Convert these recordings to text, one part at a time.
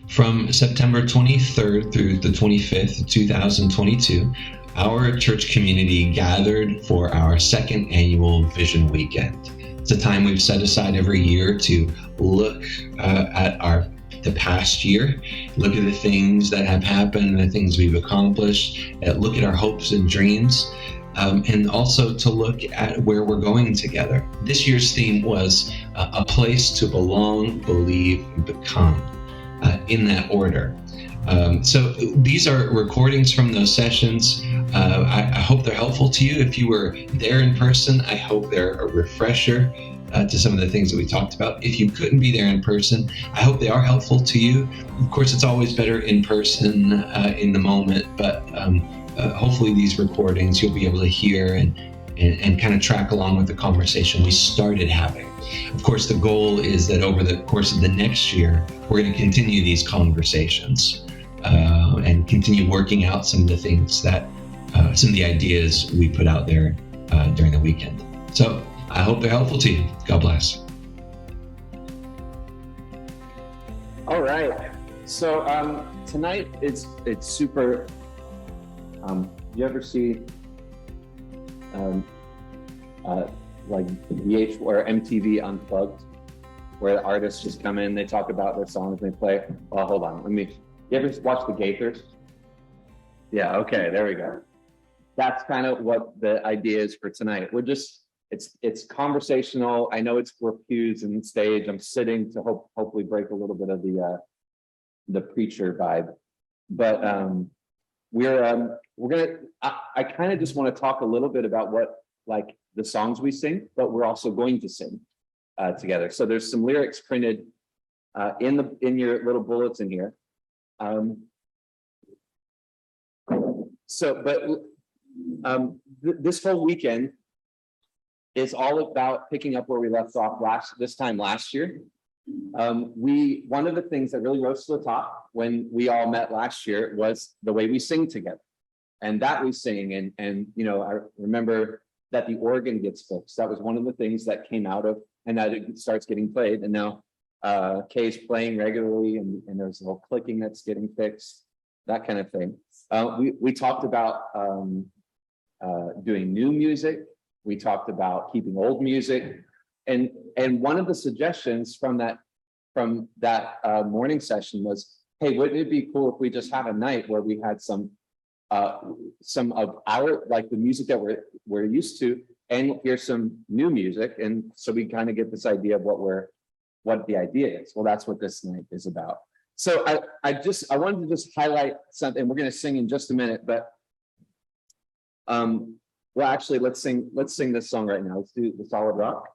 From September 23rd through the 25th, 2022, our church community gathered for our second annual Vision Weekend. It's a time we've set aside every year to look at the past year, look at the things that have happened, the things we've accomplished, look at our hopes and dreams, and also to look at where we're going together. This year's theme was a place to belong, believe, and become, in that order. So these are recordings from those sessions. I hope they're helpful to you. If you were there in person, I hope they're a refresher to some of the things that we talked about. If you couldn't be there in person, I hope they are helpful to you. Of course, it's always better in person in the moment, but hopefully these recordings you'll be able to hear and kind of track along with the conversation we started having. Of course, the goal is that over the course of the next year, we're going to continue these conversations and continue working out some of the things that, some of the ideas we put out there during the weekend. So I hope they're helpful to you. God bless. All right. So tonight it's super. You ever see like VH or MTV Unplugged, where the artists just come in, they talk about their songs, and they play. Well, hold on. You ever watch the Gaithers? Yeah. Okay. There we go. That's kind of what the idea is for tonight. We're just. It's conversational. I know it's for pews and stage. I'm sitting to hopefully break a little bit of the preacher vibe, but we're gonna. I kind of just want to talk a little bit about what like the songs we sing, but we're also going to sing together. So there's some lyrics printed in your little bullets in here. This whole weekend is all about picking up where we left off this time last year. One of the things that really rose to the top when we all met last year was the way we sing together, and that we sing. And I remember that the organ gets fixed. That was one of the things that came out of, and that it starts getting played. And now Kay's playing regularly, and there's a little clicking that's getting fixed, that kind of thing. We talked about doing new music. We talked about keeping old music, and one of the suggestions from that morning session was, hey, wouldn't it be cool if we just have a night where we had some of our, like, the music that we're used to, and hear some new music, and so we kind of get this idea of what the idea is. Well, that's what this night is about. So I wanted to just highlight something. We're going to sing in just a minute, but well, actually, let's sing this song right now. Let's do the Solid Rock.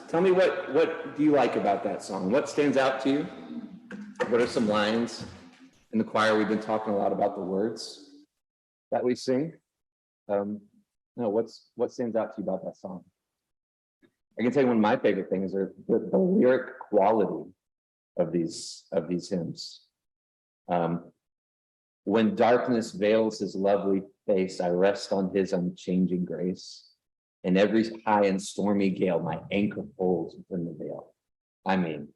Tell me what do you like about that song? What stands out to you? What are some lines in the choir? We've been talking a lot about the words that we sing. What stands out to you about that song? I can tell you one of my favorite things are the lyric quality of these hymns. When darkness veils his lovely face, I rest on his unchanging grace. In every high and stormy gale, my anchor holds within the veil. I mean,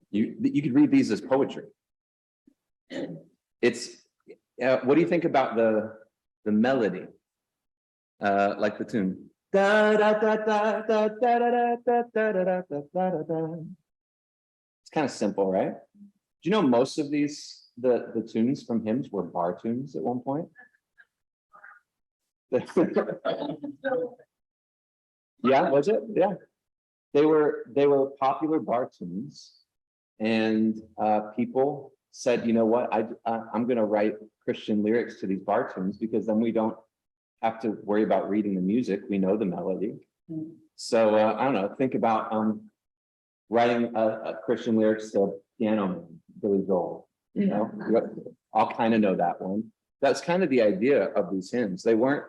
you could read these as poetry. It's what do you think about the melody? Like the tune. Da da da da da da da da da da da da da. It's kind of simple, right? Do you know most of these, the tunes from hymns were bar tunes at one point? Yeah, was it? Yeah. They were popular bar tunes, and people said, you know what, I'm going to write Christian lyrics to these bar tunes because then we don't have to worry about reading the music. We know the melody. So I don't know. Think about writing a Christian lyrics to Piano Man, Billy Joel. You know, I'll kind of know that one. That's kind of the idea of these hymns. They weren't.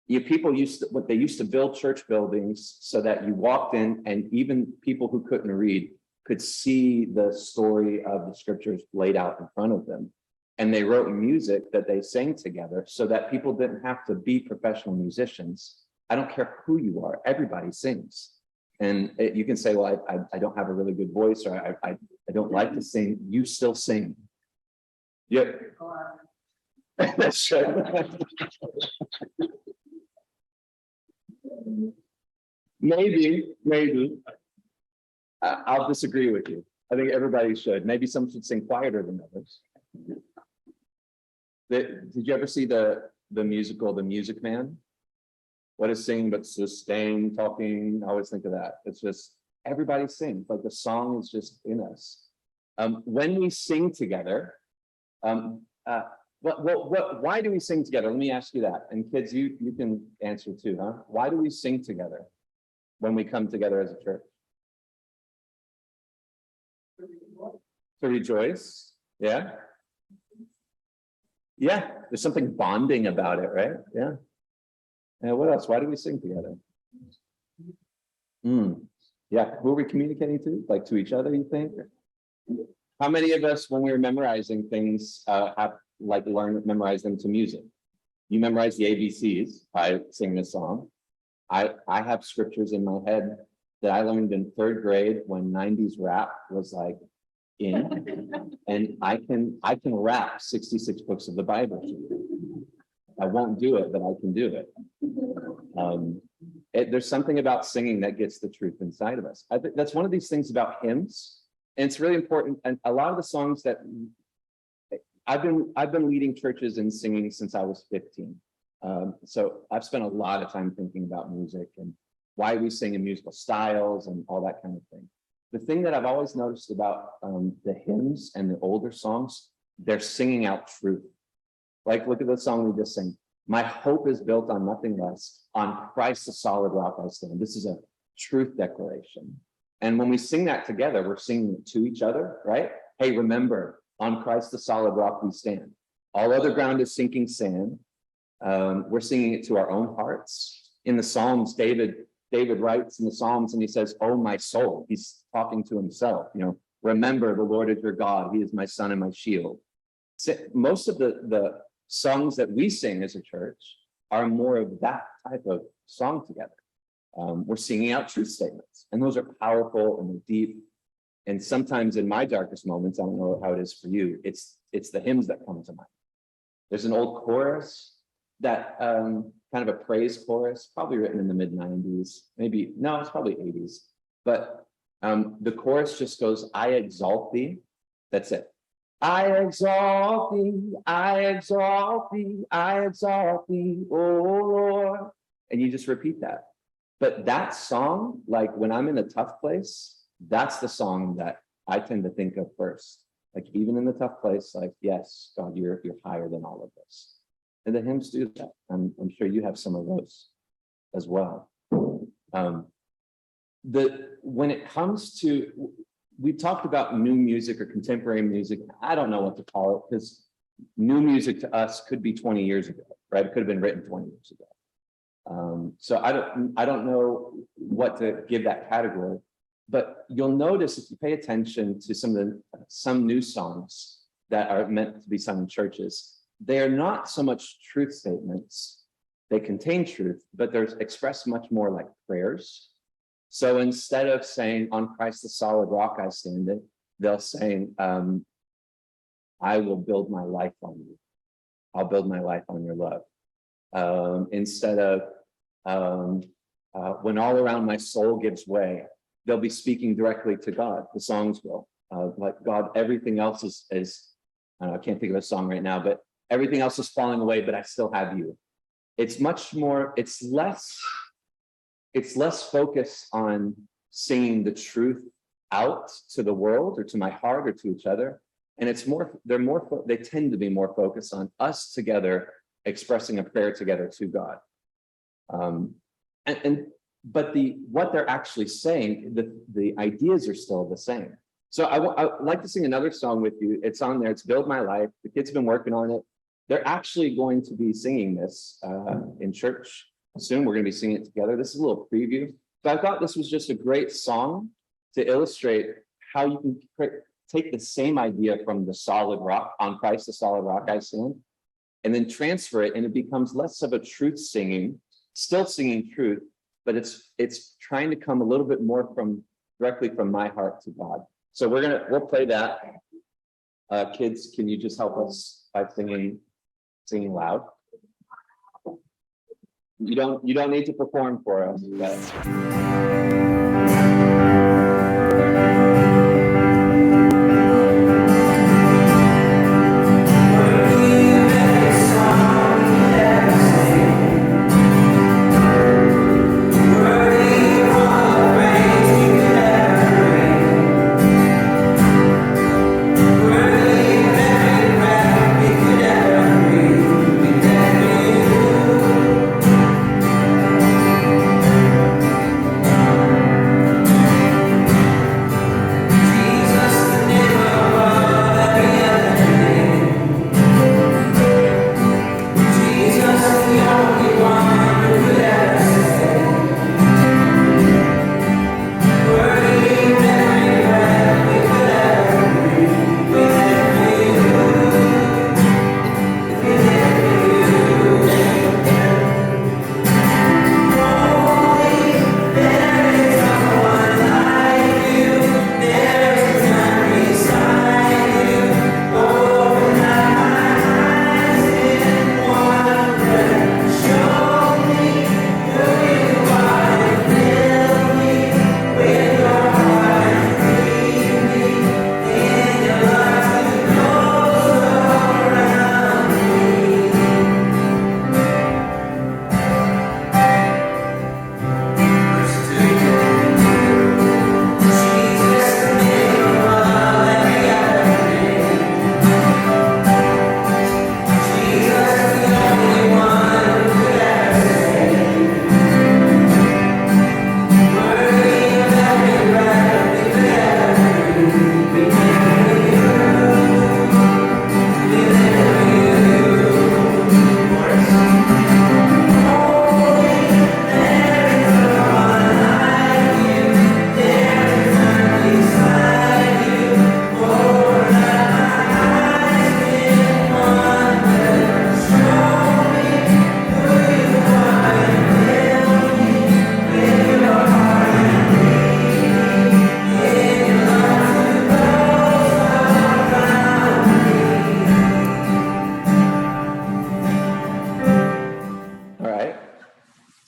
People used to build church buildings so that you walked in and even people who couldn't read could see the story of the scriptures laid out in front of them. And they wrote music that they sang together so that people didn't have to be professional musicians. I don't care who you are, everybody sings. And you can say, well, I don't have a really good voice, or I don't like to sing. You still sing. Yeah. That's right. Maybe. I'll disagree with you. I think everybody should. Maybe some should sing quieter than others. Did you ever see the musical, The Music Man? What is singing but sustained talking? I always think of that. It's just everybody sings. Like the song is just in us. When we sing together, why do we sing together? Let me ask you that. And kids, you can answer too, huh? Why do we sing together when we come together as a church? To rejoice. Yeah. Yeah. There's something bonding about it, right? Yeah. And what else? Why do we sing together? Yeah. Who are we communicating to? Like to each other, you think? How many of us, when we were memorizing things, have memorize them to music? You memorize the ABCs by singing a song. I have scriptures in my head that I learned in third grade when 90s rap was like in, and I can rap 66 books of the Bible. I won't do it, but I can do it. There's something about singing that gets the truth inside of us. I think that's one of these things about hymns, and it's really important. And a lot of the songs that I've been leading churches and singing since I was 15. So I've spent a lot of time thinking about music and why we sing in musical styles and all that kind of thing. The thing that I've always noticed about the hymns and the older songs, they're singing out truth. Like, look at the song we just sang. My hope is built on nothing less, on Christ, the solid rock I stand. This is a truth declaration. And when we sing that together, we're singing it to each other, right? Hey, remember, on Christ, the solid rock we stand. All other ground is sinking sand. We're singing it to our own hearts. In the Psalms, David writes in the Psalms and he says, oh, my soul. He's talking to himself, remember the Lord is your God. He is my son and my shield. So most of the songs that we sing as a church are more of that type of song together. We're singing out truth statements, and those are powerful and they're deep. And sometimes in my darkest moments, I don't know how it is for you, it's the hymns that come to mind. There's an old chorus that kind of a praise chorus, probably written in the mid-90s, it's probably 80s. But the chorus just goes, I exalt thee. That's it. I exalt thee, I exalt thee, I exalt thee, oh Lord. And you just repeat that. But that song, like when I'm in a tough place, that's the song that I tend to think of first. Like even in the tough place, like, yes, God, you're higher than all of this. And the hymns do that. I'm sure you have some of those as well. When it comes to, we talked about new music or contemporary music. I don't know what to call it because new music to us could be 20 years ago, right? It could have been written 20 years ago. So I don't know what to give that category, but you'll notice if you pay attention to some new songs that are meant to be sung in churches, they are not so much truth statements. They contain truth, but they're expressed much more like prayers. So instead of saying, on Christ the solid rock I stand, they'll say, I will build my life on you. I'll build my life on your love. Instead of, when all around my soul gives way, they'll be speaking directly to God. The songs will, like God, everything else is I can't think of a song right now, but everything else is falling away, but I still have you. It's much more, it's less focused on singing the truth out to the world or to my heart or to each other. And it's more, they tend to be more focused on us together expressing a prayer together to God. But what they're actually saying, the ideas are still the same. So I'd like to sing another song with you. It's on there. It's Build My Life. The kids have been working on it. They're actually going to be singing this in church soon. We're going to be singing it together. This is a little preview. But I thought this was just a great song to illustrate how you can take the same idea from the solid rock, on Christ, the solid rock I stand, and then transfer it, and it becomes less of a truth singing, still singing truth, but it's trying to come a little bit more directly from my heart to God. So we'll play that. Kids, can you just help us by singing loud? You don't need to perform for us, but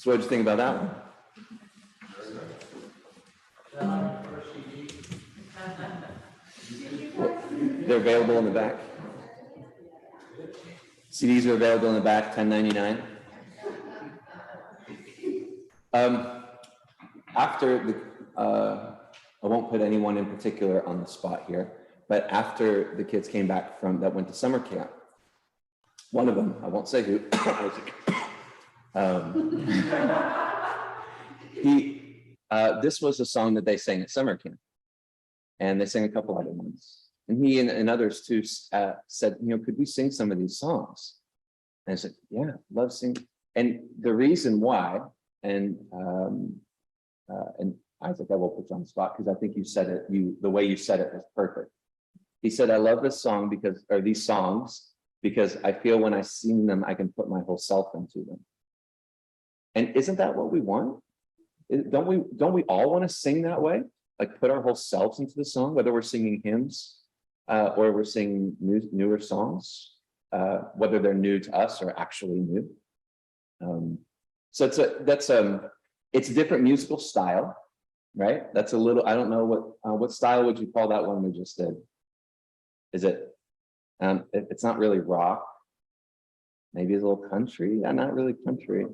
So what did you think about that one? They're available in the back. CDs are available in the back, $10.99. After I won't put anyone in particular on the spot here, but after the kids came back that went to summer camp, one of them, I won't say who, this was a song that they sang at summer camp, and they sang a couple other ones. And he and others too said, could we sing some of these songs? And I said, yeah, love singing. And the reason why, and I was like, I will put you on the spot because I think you said it, the way you said it was perfect. He said, I love this song these songs because I feel when I sing them, I can put my whole self into them. And isn't that what we want? Don't we all want to sing that way? Like put our whole selves into the song, whether we're singing hymns or we're singing newer songs, whether they're new to us or actually new. So it's a different musical style. right? That's a little, I don't know what style would you call that one we just did? Is it's not really rock. Maybe it's a little country. Yeah, not really country.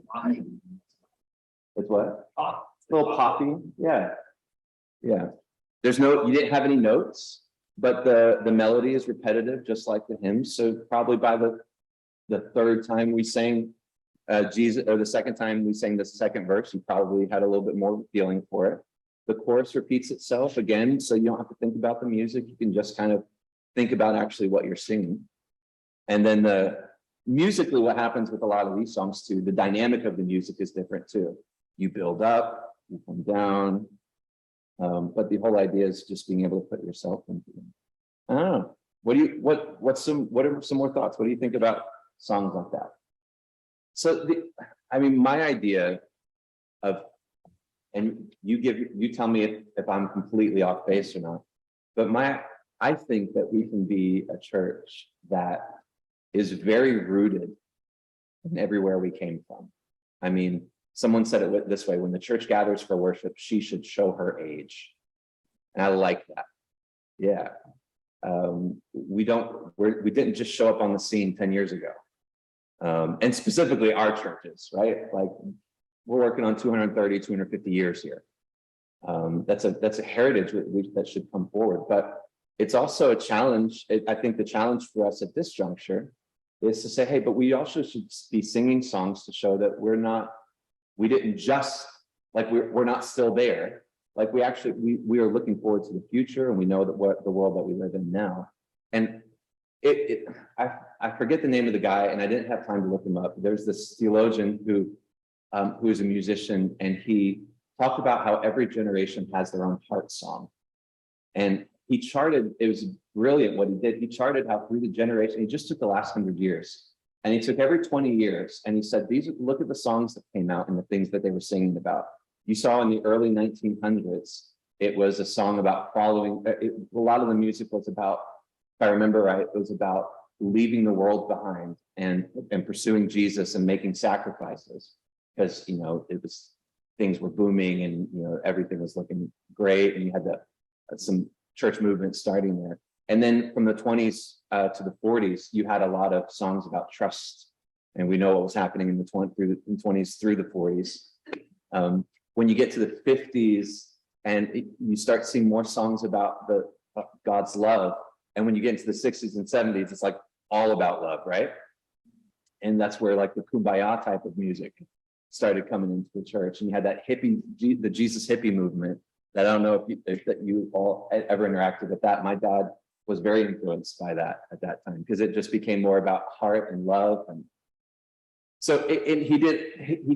It's what? Pop. A little poppy. Yeah. Yeah. You didn't have any notes, but the melody is repetitive, just like the hymn. So probably by the third time we sang Jesus, or the second time we sang the second verse, you probably had a little bit more feeling for it. The chorus repeats itself again, so you don't have to think about the music. You can just kind of think about actually what you're singing. And then musically, what happens with a lot of these songs too, the dynamic of the music is different too. You build up, you come down, but the whole idea is just being able to put yourself into it. I don't know. What are some more thoughts? What do you think about songs like that? So my idea of, and you tell me if I'm completely off base or not, but I think that we can be a church that is very rooted in everywhere we came from. I mean, someone said it this way: when the church gathers for worship, she should show her age. And I like that. Yeah. We didn't just show up on the scene 10 years ago. And specifically our churches, right? Like we're working on 230, 250 years here. That's a heritage that should come forward, but it's also a challenge. I think the challenge for us at this juncture is to say, hey, but we also should be singing songs to show that we're not still there. Like we are looking forward to the future, and we know that what the world that we live in now. And I forget the name of the guy, and I didn't have time to look him up. There's this theologian who is a musician, and he talked about how every generation has their own heart song. And he charted, it was brilliant what he did. He charted how through the generation, he just took the last 100 years, and he took every 20 years, and he said, look at the songs that came out and the things that they were singing about. You saw in the early 1900s, it was a song about following, a lot of the music was about, if I remember right, it was about leaving the world behind and pursuing Jesus and making sacrifices, because things were booming, and everything was looking great, and you had some church movement starting there. And then from the 20s to the 40s, you had a lot of songs about trust, and we know what was happening in the 20s through the 40s. When you get to the 50s, and you start seeing more songs about God's love, and when you get into the 60s and 70s, it's like all about love, right? And that's where like the kumbaya type of music started coming into the church, and you had that the Jesus hippie movement. That I don't know if you all ever interacted with that. My dad was very influenced by that at that time, because it just became more about heart and love. And so he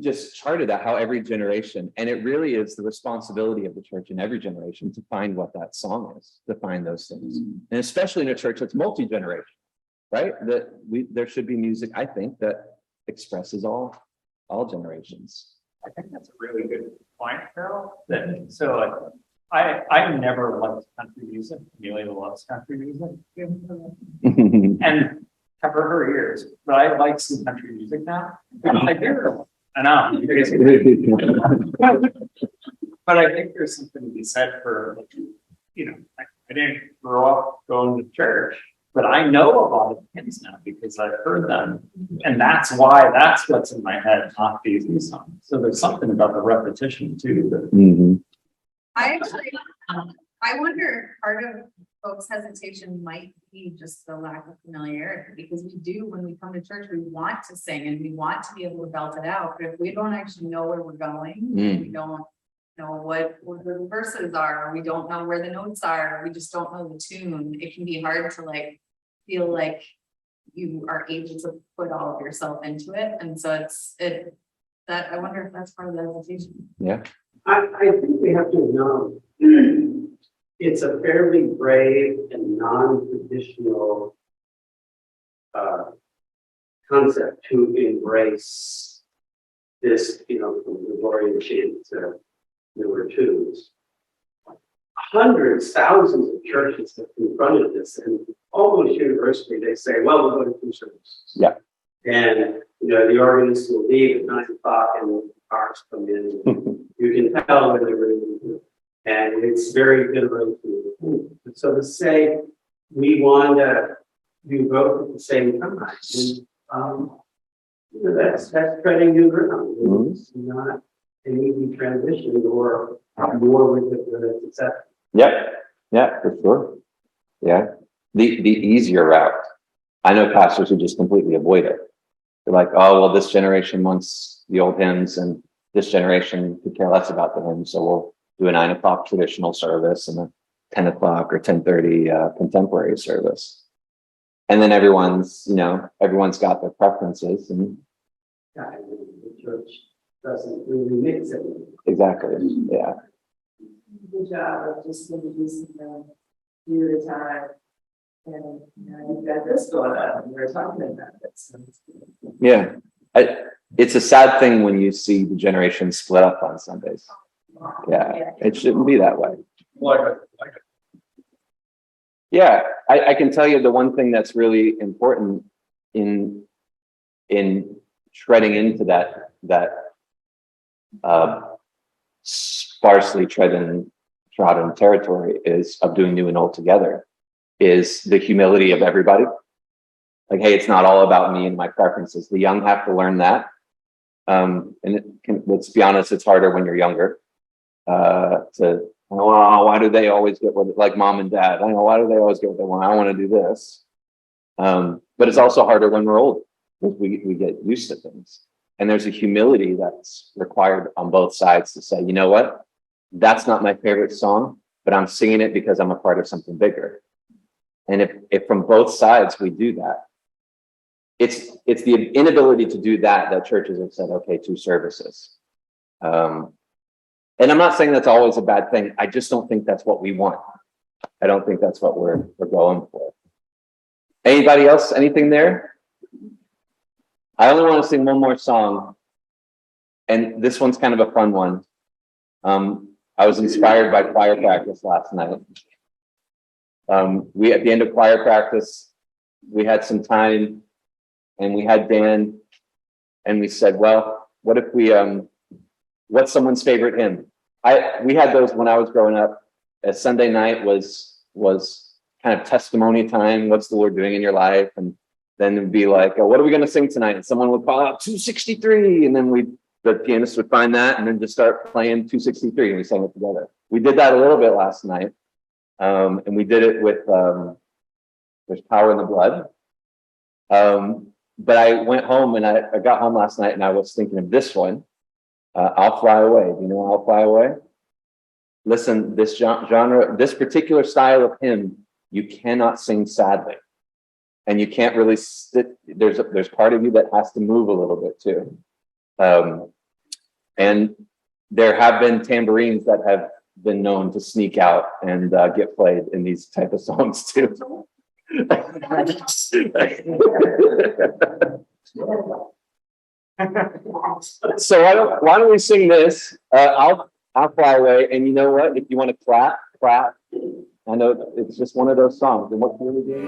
just charted out how every generation, and it really is the responsibility of the church in every generation to find what that song is, to find those things. And especially in a church that's multi-generation, right? There should be music, I think, that expresses all generations. I think that's a really good point, Carol. I never liked country music. Amelia loves country music, and have heard her ears. But I like some country music now. I do. I know. But I think there's something to be said for, I didn't grow up going to church, but I know a lot of hymns now because I've heard them. And that's what's in my head, not these songs. So there's something about the repetition too. I wonder if part of folks' hesitation might be just the lack of familiarity, because when we come to church, we want to sing and we want to be able to belt it out. But if we don't actually know where we're going, we don't know what the verses are, or we don't know where the notes are, or we just don't know the tune, it can be hard to feel like you are able to put all of yourself into it. And so I wonder if that's part of the hesitation. Yeah. I think we have to know it's a fairly brave and non-traditional concept to embrace this, from Gregorian chant to newer tunes. Hundreds, thousands of churches have confronted this, and almost universally they say, well, we'll go to two services. Yeah. And the organist will leave at 9 o'clock and the cars come in. You can tell when they're really good. And it's very generational. So to say we want to do both at the same time, that's treading new ground. It's not an easy transition or more with the success. Yeah, for sure. Yeah. The easier route. I know pastors who just completely avoid it. They're like, oh, well, this generation wants the old hymns and this generation could care less about the hymns. So we'll do a 9 o'clock traditional service and a 10 o'clock or 10:30 contemporary service. And then everyone's got their preferences and The church doesn't really mix it. exactly. Yeah. Good job of just introducing them year at a time. And you've got this going on, and we're talking about this. Yeah. It's a sad thing when you see the generation split up on Sundays. Yeah. It shouldn't be that way. Yeah. I can tell you the one thing that's really important in treading into that sparsely trodden territory is of doing new and old together is the humility of everybody. Like, hey, it's not all about me and my preferences. The young have to learn that. Let's be honest, it's harder when you're younger. Why do they always get what, like mom and dad? I know, why do they always get what they want? I want to do this. But it's also harder when we're old because we get used to things. And there's a humility that's required on both sides to say, you know what? That's not my favorite song, but I'm singing it because I'm a part of something bigger. And if from both sides we do that, it's the inability to do that churches have said, okay, 2 services. And I'm not saying that's always a bad thing. I just don't think that's what we want. I don't think that's what we're going for. Anybody else? Anything there? I only want to sing one more song. And this one's kind of a fun one. I was inspired by choir practice last night. We, at the end of choir practice, we had some time and we had Dan and we said, well, what if we, what's someone's favorite hymn? We had those when I was growing up. A Sunday night was kind of testimony time. What's the Lord doing in your life? And then it'd be like, oh, what are we going to sing tonight? And someone would call out 263. And then the pianist would find that and then just start playing 263 and we sang it together. We did that a little bit last night. And we did it with There's Power in the Blood. But I went home and I got home last night and I was thinking of this one, I'll Fly Away. Do you know I'll Fly Away? Listen, this genre, this particular style of hymn, you cannot sing sadly. And you can't really sit, there's part of you that has to move a little bit too. And there have been tambourines that have been known to sneak out and get played in these type of songs too. So why don't we sing this? I'll Fly Away, and you know what? If you want to clap. I know it's just one of those songs. And what can we do?